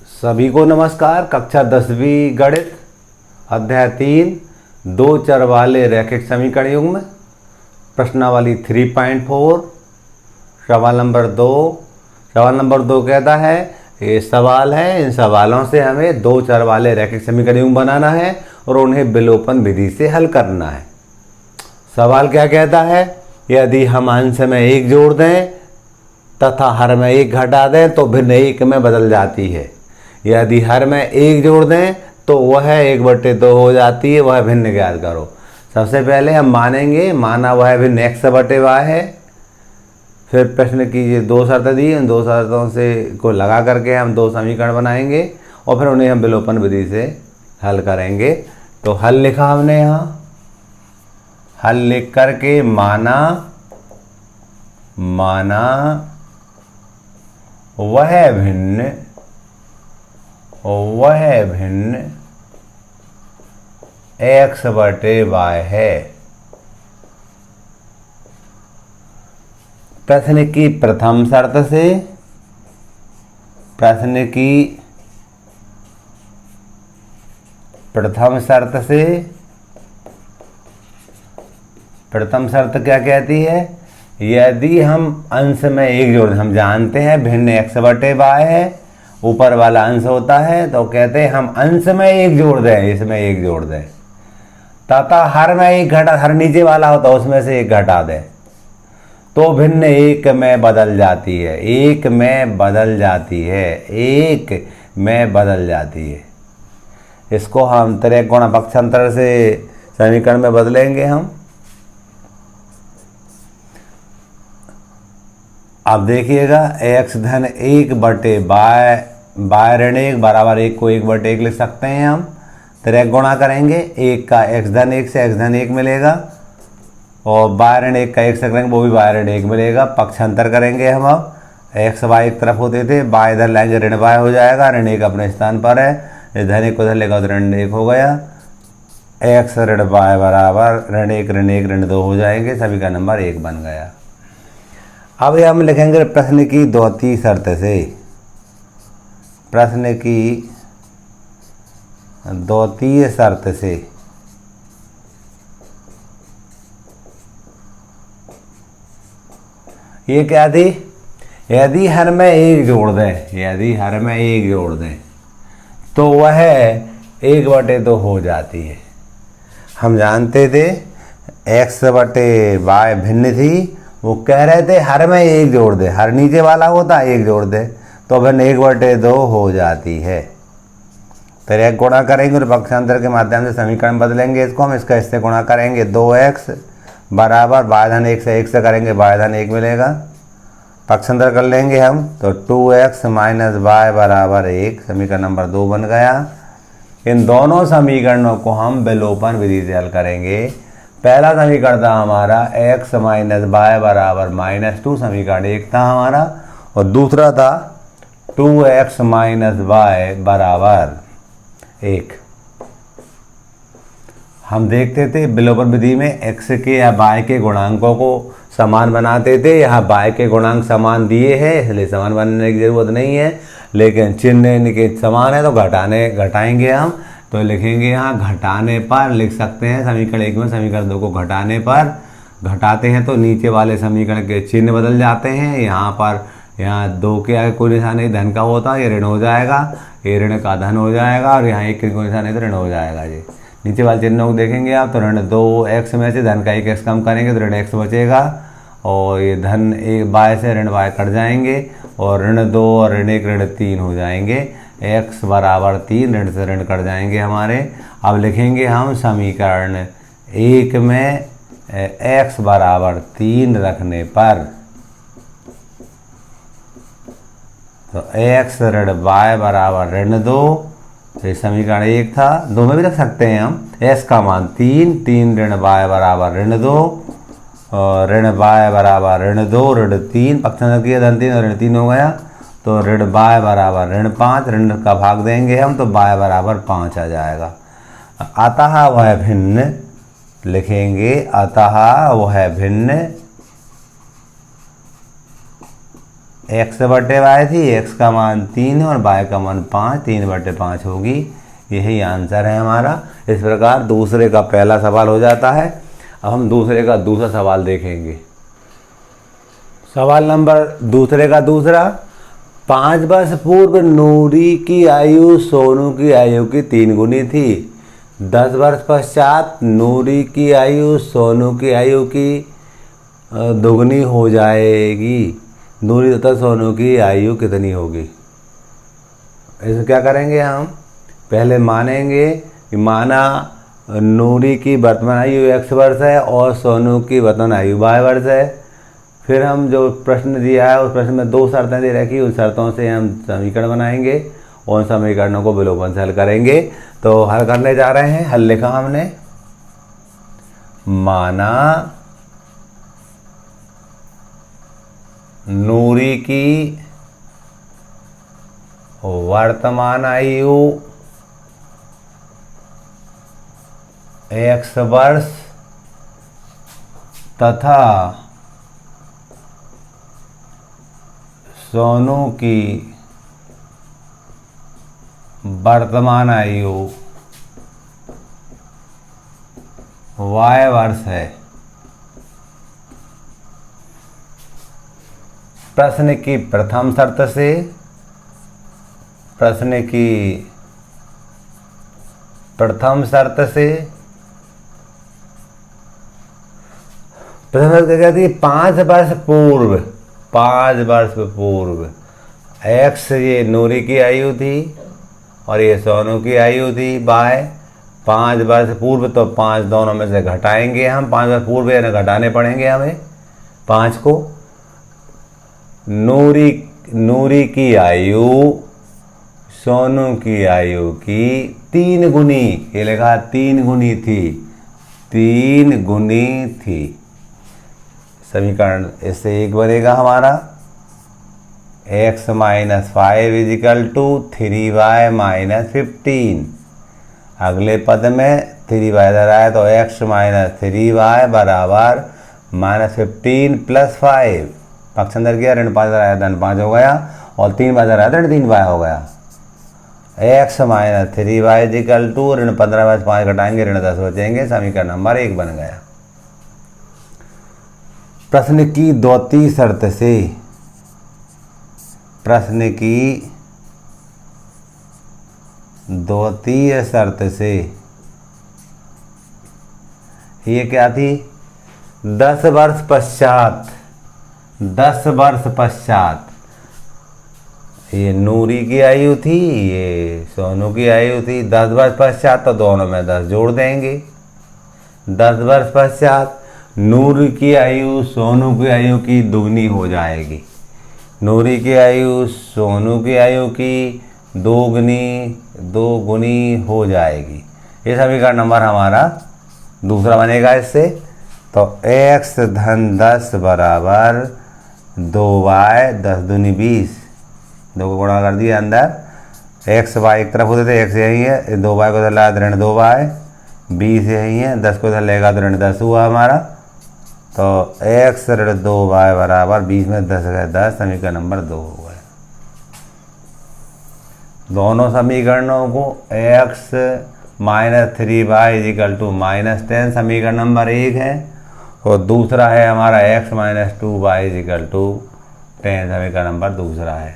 सभी को नमस्कार। कक्षा 10वीं गणित अध्याय 3 दो चर वाले रैखिक समीकरण युग्म प्रश्नावली 3.4 सवाल नंबर 2। सवाल नंबर 2 कहता है ये सवाल है, इन सवालों से हमें दो चर वाले रैखिक समीकरण युग्म बनाना है और उन्हें विलोपन विधि से हल करना है। सवाल क्या कहता है, यदि हम अंश में 1 जोड़ दें तथा हर में 1 घटा दें तो भिन्न 1 में बदल जाती है। यदि हर में 1 जोड़ दें तो वह 1/2 हो जाती है। वह भिन्न ज्ञात करो। सबसे पहले हम मानेंगे, माना वह भिन्न x/y है। फिर प्रश्न की ये 2 शर्तें दी, उन 2 शर्तों से को लगा करके हम 2 समीकरण बनाएंगे और फिर उन्हें हम विलोपन विधि से हल करेंगे। तो हल लिखा हमने यहाँ, हल लिख करके माना वह भिन्न x/y है। प्रश्न की प्रथम शर्त से प्रथम शर्त क्या कहती है, यदि हम अंश में 1 जोड़ दें, हम जानते हैं भिन्न x/y है, ऊपर वाला अंश होता है, तो कहते हैं हम अंश में 1 जोड़ दें, इसमें 1 जोड़ दें तथा हर में 1 घटा, हर नीचे वाला होता है उसमें से 1 घटा दें तो भिन्न 1 में बदल जाती है। 1 में बदल जाती है। इसको हम त्रिकोण पक्षांतर से समीकरण में बदलेंगे हम। अब देखिएगा x धन 1/y ऋण 1 बराबर 1 को 1/1 लिख सकते हैं हम। त्रिक गुणा करेंगे, 1 का x धन 1 से x धन 1 मिलेगा और y ऋण 1 का 1 से करेंगे वो भी y ऋण 1 मिलेगा। पक्षांतर करेंगे हम। अब x y एक तरफ होते थे, y इधर लाएंगे ऋण y हो जाएगा, ऋण 1 अपने स्थान पर है, धन 1 को इधर लेगा तो ऋण 1 हो गया। x ऋण y बराबर ऋण 1 ऋण 2 हो जाएंगे, सभी का नंबर 1 बन गया। अब हम लिखेंगे प्रश्न की द्वितीय शर्त से, ये क्या थी, यदि हर में 1 जोड़ दें तो वह 1/2 हो जाती है। हम जानते थे x/y भिन्न थी, वो कह रहे थे हर में 1 जोड़ दे, हर नीचे वाला होता है 1 जोड़ दे तो भिन्न 1/2 हो जाती है। फिर एक गुणा करेंगे और पक्षांतर के माध्यम से समीकरण बदलेंगे इसको हम। इसका इससे गुणा करेंगे, 2x बराबर y धन 1 से 1 से करेंगे y धन 1 मिलेगा। पक्षांतर कर लेंगे हम तो 2x - y बराबर 1, समीकरण नंबर 2 बन गया। इन दोनों समीकरणों को हम विलोपन विधि से हल करेंगे। पहला समीकरण था हमारा x - y बराबर -2, समीकरण 1 था हमारा, और दूसरा था 2x - y बराबर 1। हम देखते थे विलोपन विधि में x के या y के गुणांकों को समान बनाते थे। यहाँ y के गुणांक समान दिए हैं इसलिए समान बनाने की जरूरत नहीं है, लेकिन चिन्ह इनके समान है तो घटाएंगे हम। तो लिखेंगे यहाँ घटाने पर, लिख सकते हैं समीकरण 1 में समीकरण 2 को घटाने पर, घटाते हैं तो नीचे वाले समीकरण के चिन्ह बदल जाते हैं। यहाँ 2 के आगे कोई निशान नहीं धन का होता, ये ऋण हो जाएगा, ये ऋण का धन हो जाएगा, और यहाँ 1 के कोई निशान नहीं तो ऋण हो जाएगा। जी नीचे वाले चिन्हों को देखेंगे आप तो ऋण 2x में से धन का 1x कम करेंगे तो ऋण x बचेगा, और ये धन 1 y से ऋण y कट जाएंगे और ऋण 2 और ऋण 1 ऋण 3 हो जाएंगे। x बराबर 3, ऋण से ऋण कट जाएंगे हमारे। अब लिखेंगे हम समीकरण 1 में x बराबर 3 रखने पर तो x ऋण y बराबर ऋण 2, ये समीकरण 1 था, 2 में भी रख सकते हैं हम। x का मान 3 ऋण y बराबर ऋण 2 और ऋण y बराबर ऋण 2 ऋण 3, पक्षांतर किया धन 3 और ऋण 3 हो गया तो ऋण y बराबर ऋण 5, ऋण का भाग देंगे हम तो y बराबर 5 आ जाएगा। अतः वह भिन्न लिखेंगे, अतः वह भिन्न x बटे y थी, x का मान 3 है और y का मान 5, 3/5 होगी। यही आंसर है हमारा। इस प्रकार दूसरे का पहला सवाल हो जाता है। अब हम दूसरे का दूसरा सवाल देखेंगे। सवाल नंबर दूसरे का दूसरा, 5 वर्ष पूर्व नूरी की आयु सोनू की आयु की 3 गुनी थी। 10 वर्ष पश्चात नूरी की आयु सोनू की आयु की दोगुनी हो जाएगी। नूरी तथा सोनू की आयु कितनी होगी? इसे क्या करेंगे हम? पहले मानेंगे कि माना नूरी की वर्तमान आयु x वर्ष है और सोनू की वर्तमान आयु y वर्ष है। फिर हम जो प्रश्न दिया है उस प्रश्न में 2 शर्तें दे रखी, उन शर्तों से हम समीकरण बनाएंगे और उन समीकरणों को विलोपन से हल करेंगे। तो हल करने जा रहे हैं। हल लिखा हमने, माना नूरी की वर्तमान आयु x वर्ष तथा सोनू की वर्तमान आयु y वर्ष है। प्रश्न की प्रथम शर्त से प्रथम शर्त क्या थी? 5 वर्ष पूर्व x ये नूरी की आयु थी और ये सोनू की आयु थी y। 5 वर्ष पूर्व तो 5 दोनों में से घटाएंगे हम, 5 वर्ष पूर्व यानी घटाने पड़ेंगे हमें 5 को। नूरी की आयु सोनू की आयु की 3 गुनी, ये लिखा 3 गुनी थी, 3 गुनी थी। समीकरण इससे एक बनेगा हमारा, x - 5 = 3y - 15। अगले पद में 3y इधर आया तो x - 3y बराबर -15 + 5। पक्ष अंदर किया, ऋण 5 इधर आया, धन 5 हो गया और 3y इधर आया तो ऋण 3y हो गया। x - 3y = ऋण 15 में 5 घटाएंगे, ऋण 10 बचेंगे। समीकरण नंबर 1 बन गया। प्रश्न की द्वितीय शर्त से ये क्या थी? 10 वर्ष पश्चात ये नूरी की आयु थी, ये सोनू की आयु थी। 10 वर्ष पश्चात तो दोनों में 10 जोड़ देंगे। 10 वर्ष पश्चात नूरी की आयु सोनू की आयु की दुगनी हो जाएगी। नूरी की आयु सोनू की आयु की 2 गुनी हो जाएगी। ये समीकरण नंबर हमारा दूसरा बनेगा। इससे तो x धन 10 बराबर 2y, 10 दूनी 20, 2 को गुणा कर दिया अंदर। x y एक तरफ होते थे, x यही है, 2y को इधर लाया तो ऋण 2y, 20 यही है, 10 को इधर लेगा तो ऋण 10 हुआ हमारा। तो x ऋण 2y बराबर 20 में 10 गए 10, समीकरण नंबर 2 हो गए। दोनों समीकरणों को x - 3y = -10 समीकरण नंबर 1 है और दूसरा है हमारा x - 2y = 10 समीकरण नंबर दूसरा है।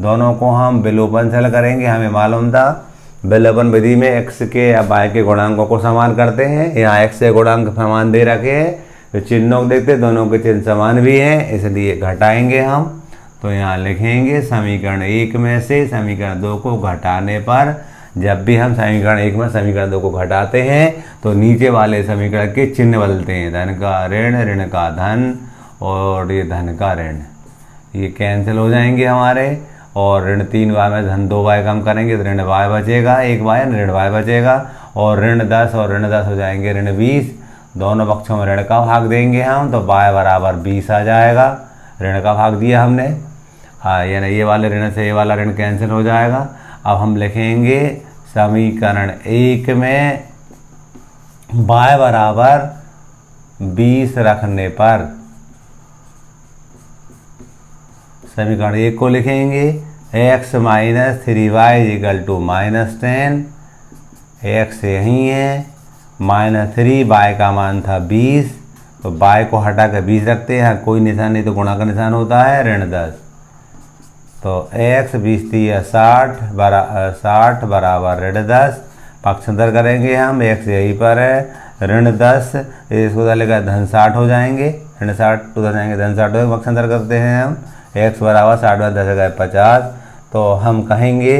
दोनों को हम विलोपन से हल करेंगे। हमें मालूम था विलोपन विधि में x के या y के गुणांकों को समान करते हैं। यहाँ x के गुणांक समान दे रखे हैं तो चिन्हों को देखते दोनों के चिन्ह समान भी हैं, इसलिए घटाएंगे हम। तो यहाँ लिखेंगे समीकरण 1 में से समीकरण 2 को घटाने पर, जब भी हम समीकरण 1 में समीकरण 2 को घटाते हैं तो नीचे वाले समीकरण के चिन्ह बदलते हैं। धन का ऋण, ऋण का धन और ये धन का ऋण, ये कैंसिल हो जाएंगे हमारे। और ऋण 3y में धन 2y कम करेंगे तो ऋण y बचेगा, 1y ऋण y बचेगा और ऋण 10 और ऋण 10 हो जाएंगे ऋण 20। दोनों पक्षों में ऋण का भाग देंगे हम तो y बराबर 20 आ जाएगा। ऋण का भाग दिया हमने, हाँ, यानी ये वाले ऋण से ये वाला ऋण कैंसिल हो जाएगा। अब हम लिखेंगे समीकरण 1 में y बराबर 20 रखने पर समीकरण 1 को लिखेंगे, x minus 3y equal to -10, x यही है, -3, y का मान था 20, तो y को हटा कर 20 रखते हैं, कोई निशान नहीं तो गुणा का निशान होता है, -10। तो x 20 3 60 बराबर -10, पक्षांतर करेंगे हम, x यहीं पर है, -10, इसको डालेगा धन 60 हो जाएंगे, -60 उधर जाएंगे धन 60 हो, पक्षांतर करते हैं हम, x बराबर 60 10 50। तो हम कहेंगे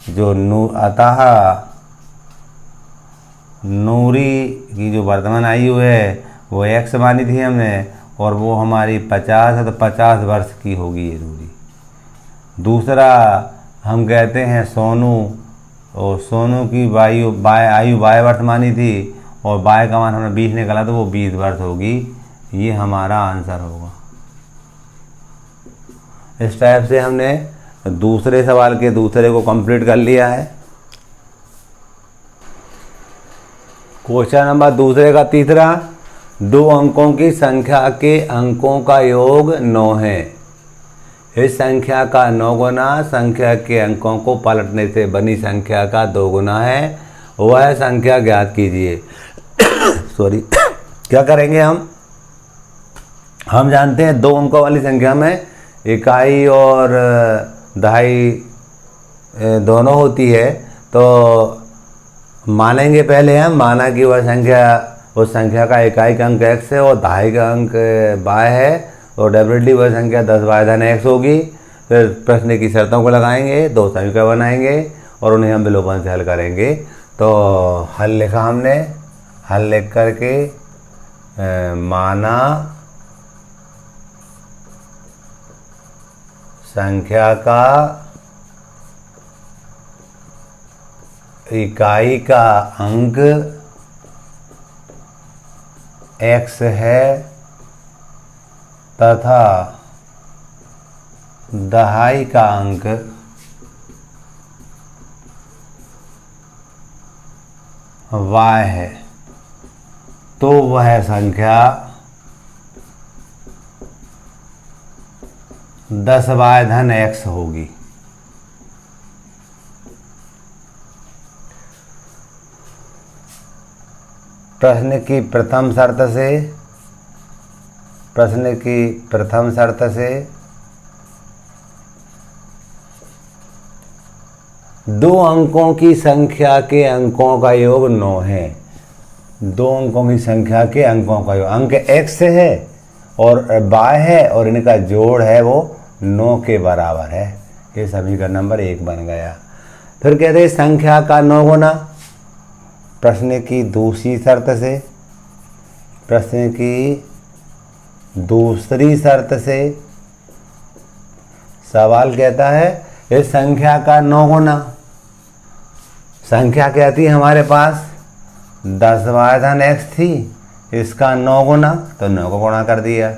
जो अतः नूरी की जो वर्तमान आयु है वो x मानी थी हमने, और वो हमारी 50 है, तो 50 वर्ष की होगी ये नूरी। दूसरा हम कहते हैं सोनू, और सोनू की आयु y वर्ष मानी थी, और y का मान हमने 20 निकाला, तो वो 20 वर्ष होगी। ये हमारा आंसर होगा। इस टाइप से हमने दूसरे सवाल के दूसरे को कंप्लीट कर लिया है। क्वेश्चन नंबर दूसरे का तीसरा, 2 अंकों की संख्या के अंकों का योग 9 है। इस संख्या का 9 गुना संख्या के अंकों को पलटने से बनी संख्या का 2 गुना है, वह संख्या ज्ञात कीजिए। सॉरी, क्या करेंगे हम जानते हैं 2 अंकों वाली संख्या में इकाई और दहाई दोनों होती है, तो मानेंगे पहले हम, माना कि वह संख्या, उस संख्या का इकाई का अंक x है और दहाई का अंक y है, और डेफिनेटली वह संख्या 10y धन x होगी। फिर प्रश्न की शर्तों को लगाएंगे, 2 समीकरण बनाएंगे और उन्हें हम विलोपन से हल करेंगे। तो हल लिखा हमने, हल लिख करके माना संख्या का इकाई का अंक x है तथा दहाई का अंक y है, तो वह संख्या 10y धन x होगी। प्रश्न की प्रथम शर्त से 2 अंकों की संख्या के अंकों का योग 9 है। 2 अंकों की संख्या के अंकों का योग, अंक x है और y है और इनका जोड़ है वो 9 के बराबर है। ये समीकरण नंबर 1 बन गया। फिर कहते हैं संख्या का 9 गुना, प्रश्न की दूसरी शर्त से सवाल कहता है इस संख्या का 9 गुना, संख्या क्या थी हमारे पास 10y धन x थी, इसका 9 गुना, तो 9 को गुणा कर दिया।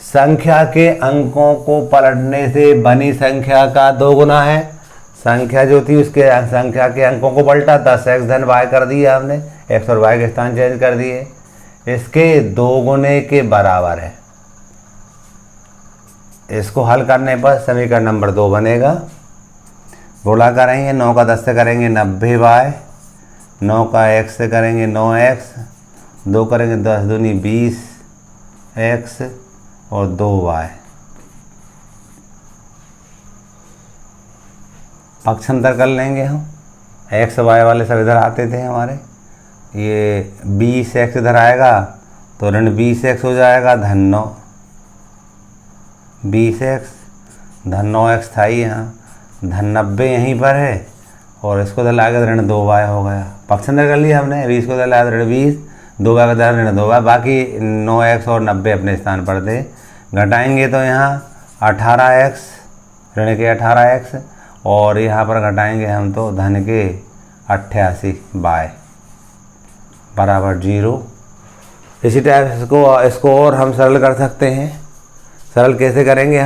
संख्या के अंकों को पलटने से बनी संख्या का 2 गुना है। संख्या जो थी उसके संख्या के अंकों को पलटा, 10x धन y कर दिया हमने, x और y के स्थान चेंज कर दिए, इसके 2 गुने के बराबर है। इसको हल करने पर समीकरण नंबर 2 बनेगा। गुणा करेंगे 9 का 10 से करेंगे 90y, 9 का x से करेंगे 9x, 2 करेंगे 10 दूनी 20x और 2y। पक्षांतर कर लेंगे हम, x y वाले सब इधर आते थे हमारे, ये 20x इधर आएगा तो ऋण 20x हो जाएगा धन 9, 20x धन 9x था ही यहाँ, धन 90 यहीं पर है और इसको इधर लाएगा ऋण 2y हो गया। पक्षांतर कर लिया हमने, 20 को इधर लाया ऋण 20, 2y का इधर ऋण 2y, बाकी 9x और 90 अपने स्थान पर थे। घटाएंगे तो यहाँ 18x, ऋण के 18x, और यहाँ पर घटाएंगे हम तो धन के 88y बराबर 0। इसी टाइप इसको और हम सरल कर सकते हैं। सरल कैसे करेंगे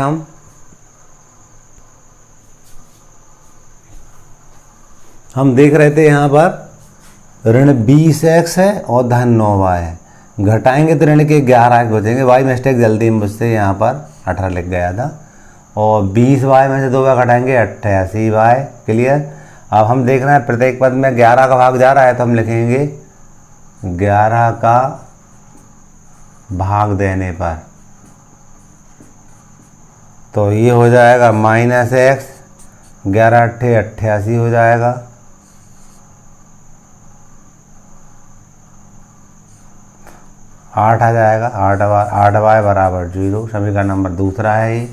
हम देख रहे थे यहाँ पर ऋण 20x है और धन 9y है, घटाएंगे तो ऋण के 11x बचेंगे। वाई मिस्टेक जल्दी मुझसे यहाँ पर 18 लिख गया था। और 20y में से 2 बार घटाएंगे 88y। क्लियर। अब हम देख रहे हैं प्रत्येक पद में 11 का भाग जा रहा है, तो हम लिखेंगे 11 का भाग देने पर, तो ये हो जाएगा -x, 11 अट्ठे 88 हो जाएगा। आठ आ जाएगा, 8y बराबर 0। समीकरण नंबर दूसरा है ये।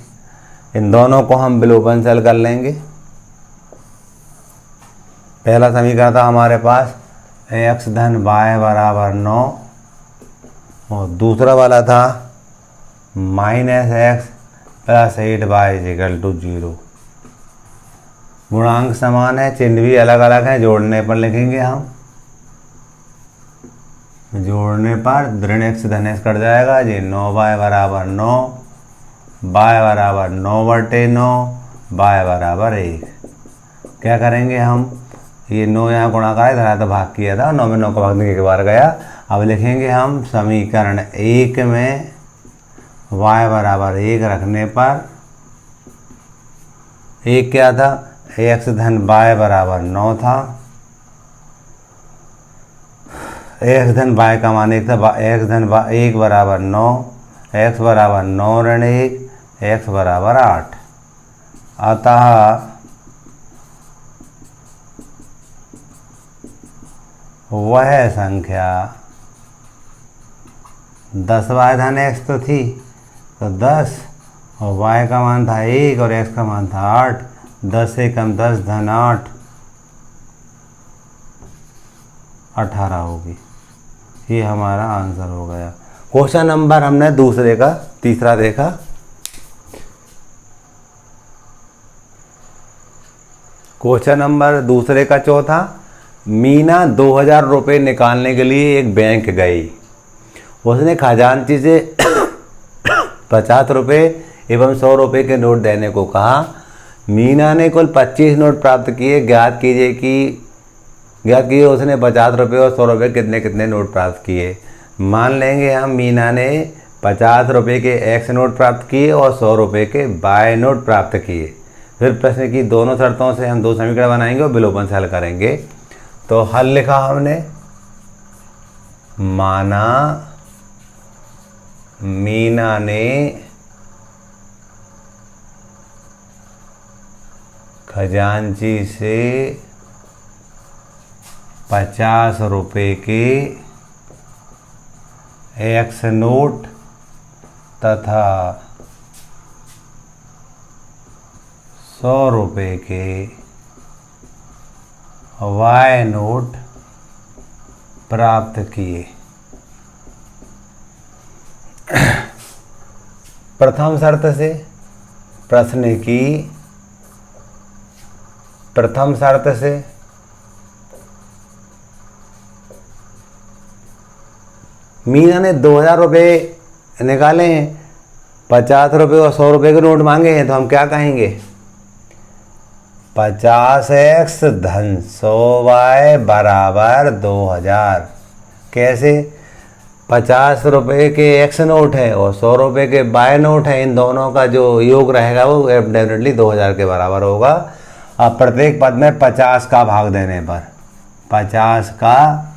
इन दोनों को हम विलोपनशैल कर लेंगे। पहला समीकरण था हमारे पास x धन y बराबर 9, और दूसरा वाला था -x प्लस 8y = 0। गुणांक समान है, चिन्ह भी अलग अलग हैं, जोड़ने पर लिखेंगे हम। जोड़ने पर ऋण x धन x कट जाएगा। ये 9y बराबर 9, y बराबर 9/9, y बराबर 1। क्या करेंगे हम, ये 9 यहाँ गुणा करा, इधर तो भाग किया था, 9 में 9 का भाग देने के बार गया। अब लिखेंगे हम समीकरण 1 में y बराबर 1 रखने पर, 1 क्या था, x धन y बराबर 9 था। x धन y का मान 1 था, x धन 1 बराबर 9, x बराबर 9 ऋण 1, x बराबर 8। अतः वह संख्या 10y धन x तो थी, तो 10, और y का मान था 1 और x का मान था 8, 10 से कम 10 धन 8, 18 होगी। ये हमारा आंसर हो गया। क्वेश्चन नंबर हमने दूसरे का तीसरा देखा। क्वेश्चन नंबर दूसरे का चौथा, मीना 2000 रुपये निकालने के लिए एक बैंक गई। उसने खजांची से 50 रुपये एवं 100 रुपये के नोट देने को कहा। मीना ने कुल 25 नोट प्राप्त किए। ज्ञात कीजिए उसने 50 रुपये और 100 रुपये कितने कितने नोट प्राप्त किए। मान लेंगे हम मीना ने 50 रुपये के x नोट प्राप्त किए और 100 रुपये के y नोट प्राप्त किए। फिर प्रश्न की दोनों शर्तों से हम 2 समीकरण बनाएंगे और विलोपन हल करेंगे। तो हल लिखा हमने, माना मीना ने खजांची से 50 रुपये के x नोट तथा 100 रुपये के y नोट प्राप्त किए। प्रथम शर्त से प्रश्न की प्रथम शर्त से मीना ने 2000 रुपये निकाले हैं, 50 रुपये और 100 रुपये के नोट मांगे हैं, तो हम क्या कहेंगे, 50x धन 100y बराबर 2000। कैसे, 50 रुपये के x नोट है और 100 रुपये के y नोट है, इन दोनों का जो योग रहेगा वो डेफिनेटली 2000 के बराबर होगा। अब प्रत्येक पद में 50 का भाग देने पर, 50 का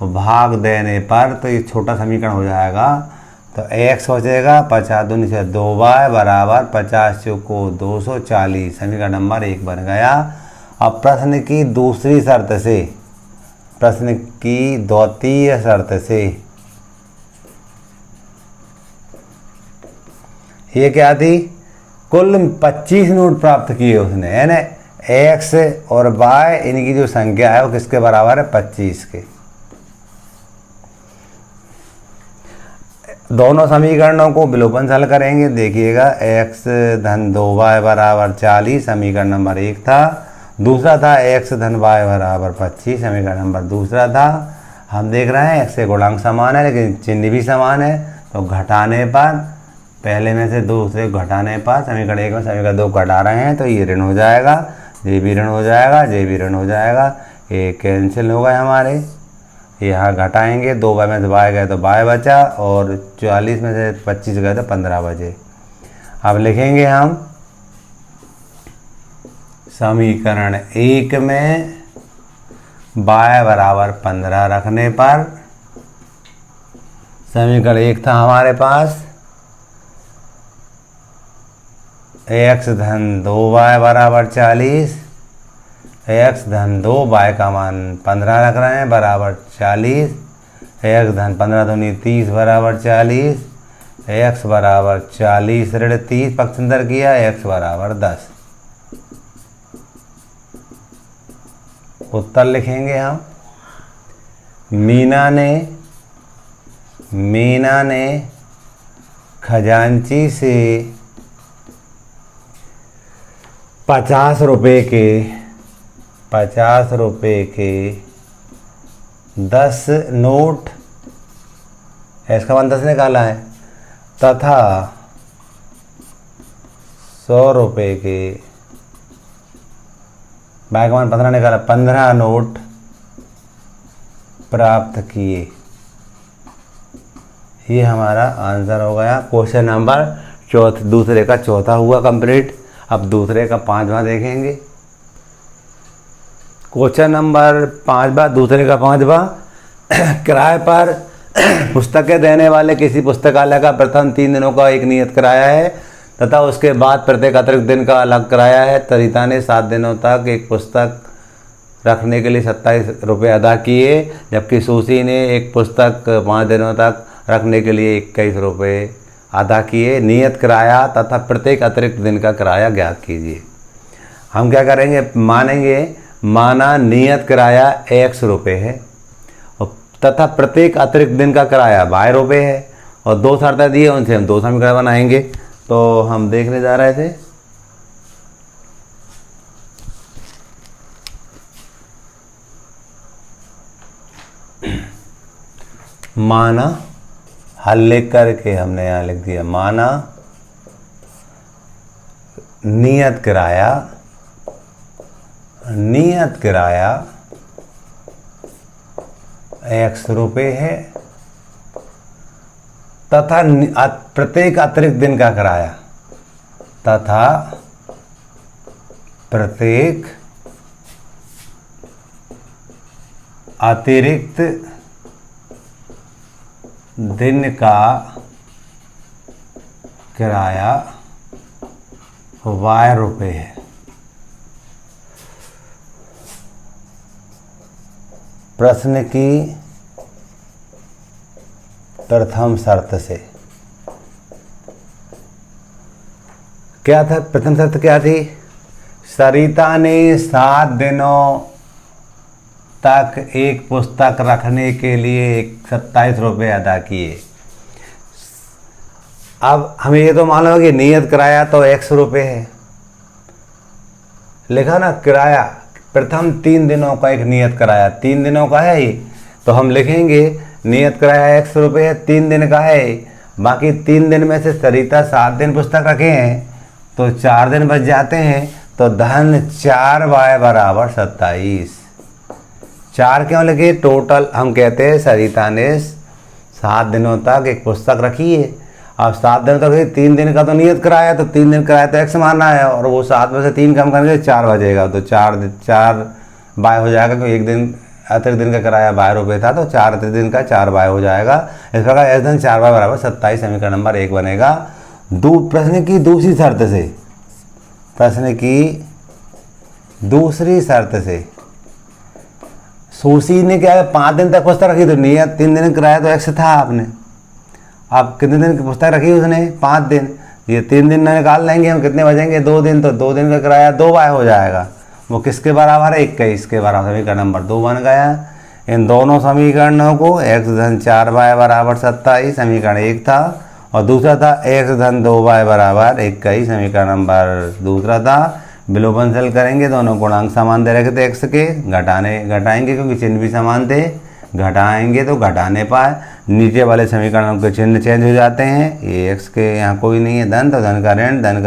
भाग देने पर तो ये छोटा समीकरण हो जाएगा। तो x हो जाएगा 50 दूनी से 2y बराबर 50 चौको 240। समीकरण नंबर 1 बन गया। अब प्रश्न की दूसरी शर्त से, प्रश्न की द्वितीय शर्त से ये क्या थी, कुल 25 नोट प्राप्त किए उसने, यानी x और y इनकी जो संख्या है वो किसके बराबर है, 25 के। दोनों समीकरणों को विलोपन हल करेंगे। देखिएगा, x धन 2y बराबर 40 समीकरण नंबर 1 था। दूसरा था x धन y बराबर 25 समीकरण नंबर दूसरा था। हम देख रहे हैं x से गुणांक समान है लेकिन चिन्ह भी समान है, तो घटाने पर, पहले में से दूसरे घटाने पर समीकरण 1 में समीकरण 2 घटा रहे हैं तो ये ऋण हो जाएगा, ये भी ऋण हो जाएगा, ये भी ऋण हो जाएगा, ये कैंसिल हो गए हमारे। यहाँ घटाएंगे, 2y में से y गए तो y बचा और 40 में से 25 गए तो 15 बचे। अब लिखेंगे हम समीकरण 1 में y बराबर 15 रखने पर, समीकरण 1 था हमारे पास x धन 2y बराबर 40, x धन 2 y का मान 15 रख रहे हैं बराबर 40, x धन 15 दूनी 30 बराबर 40, x बराबर 40 ऋण 30 पक्षांतर किया, x बराबर 10। उत्तर लिखेंगे हम। मीना ने खजांची से 50 रुपये के 10 नोट, इसका मान 10 निकाला है, तथा 100 रुपये के बाय का मान 15 निकाला, 15 नोट प्राप्त किए। ये हमारा आंसर हो गया। क्वेश्चन नंबर दूसरे का चौथा हुआ कंप्लीट। अब दूसरे का 5वां देखेंगे। क्वेश्चन नंबर 5वां, दूसरे का 5वां, किराए पर पुस्तकें देने वाले किसी पुस्तकालय का प्रथम 3 दिनों का एक नियत किराया है तथा उसके बाद प्रत्येक अतिरिक्त दिन का अलग किराया है। सरिता ने 7 दिनों तक एक पुस्तक रखने के लिए 27 रुपये अदा किए, जबकि सुशी ने एक पुस्तक 5 दिनों तक रखने के लिए 21 रुपये अदा किए। नियत किराया तथा प्रत्येक अतिरिक्त दिन का किराया ज्ञात कीजिए। हम क्या करेंगे, माना नियत किराया x रुपये है तथा प्रत्येक अतिरिक्त दिन का किराया y रुपये है और 2 शर्तें दिए, उनसे हम 2 समीकरण बनाएंगे। तो हम देखने जा रहे थे माना, हल लिख करके हमने यहाँ लिख दिया, माना नियत किराया x रुपये है तथा प्रत्येक अतिरिक्त दिन का किराया दिन का किराया y रुपये है। प्रश्न की प्रथम शर्त से क्या था? प्रथम शर्त क्या थी? सरिता ने 7 दिनों तक एक पुस्तक रखने के लिए 27 रुपये अदा किए। अब हमें ये तो मालूम है कि नियत किराया तो x रुपये है, लिखा ना किराया, प्रथम 3 दिनों का एक नियत किराया 3 दिनों का है ये, तो हम लिखेंगे नियत किराया x रुपये है, 3 दिन का है। बाकी 3 दिन में से सरिता 7 दिन पुस्तक रखे हैं तो 4 दिन बच जाते हैं, तो धन 4y बराबर 27। 4 क्यों लिखे? टोटल हम कहते हैं सरिता ने 7 दिनों तक एक पुस्तक रखी है। अब 7 दिनों तक 3 दिन का तो नियत किराया, तो 3 दिन किराया तो x मानना है और वो 7 में से 3 कम करके 4 बचेगा, तो 4 बाय हो जाएगा, क्योंकि एक दिन अतिरिक्त दिन का किराया 12 रुपये था, तो 4 अतिरिक्त दिन का 4 बाय हो जाएगा। इस प्रकार x धन 4y बराबर 27 समीकरण नंबर 1 बनेगा। प्रश्न की दूसरी शर्त से सुशी ने क्या है, 5 दिन तक पुस्तक रखी, तो नियत 3 दिन किराया तो x था आपने। अब कितने दिन की पुस्तक रखी उसने? 5 दिन। ये 3 दिन निकाल लेंगे हम, कितने बचेंगे? 2 दिन, तो 2 दिन का किराया 2y हो जाएगा। वो किसके बराबर है? 21 के बराबर। समीकरण नंबर 2 बन गया। इन दोनों समीकरणों को x धन 4y बराबर 27 समीकरण 1 था और दूसरा था x धन 2y बराबर 21 समीकरण नंबर दूसरा था। विलोपनशील करेंगे, दोनों गुणांक समान दे रखे थे x के, घटाएंगे क्योंकि चिन्ह भी समान थे, घटाएंगे तो घटाने पाए। नीचे वाले समीकरणों के चिन्ह चेंज हो जाते हैं। ये x के यहाँ कोई नहीं है धन, तो धन का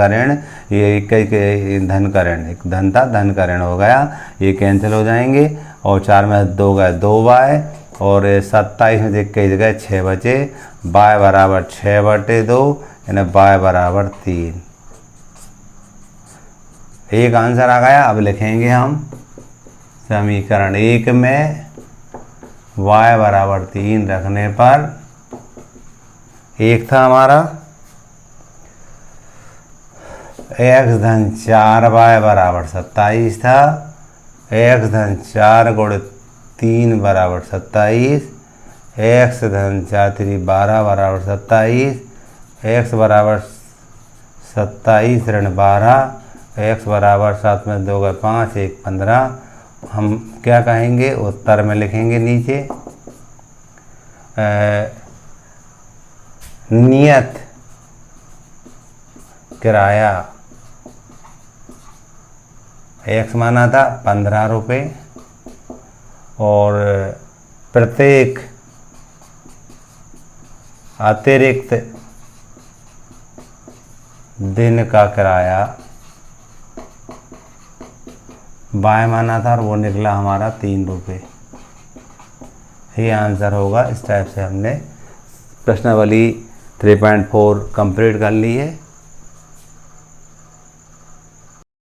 ऋण, ये 21 के धन का ऋण, एक धन था धन का ऋण हो गया, ये कैंसिल हो जाएंगे और 4 में 2 गए 2y और 27 में 21 गए 6 बचे, y बराबर 6/2, यानी y बराबर 3। एक आंसर आ गया। अब लिखेंगे हम समीकरण 1 में y बराबर 3 रखने पर एक था हमारा x धन 4y बराबर 27 था। x धन 4 गुणित 3 बराबर 27, x धन 4 3 12 बराबर 27, x बराबर 27 ऋण 12, x बराबर 7 में 2 गए 5 1 15। हम क्या कहेंगे, उत्तर में लिखेंगे नीचे नियत किराया x माना था 15 रुपये और प्रत्येक अतिरिक्त दिन का किराया y माना था और वो निकला हमारा 3 रुपये। ये आंसर होगा। इस टाइप से हमने प्रश्नावली 3.4 कंप्लीट कर ली है।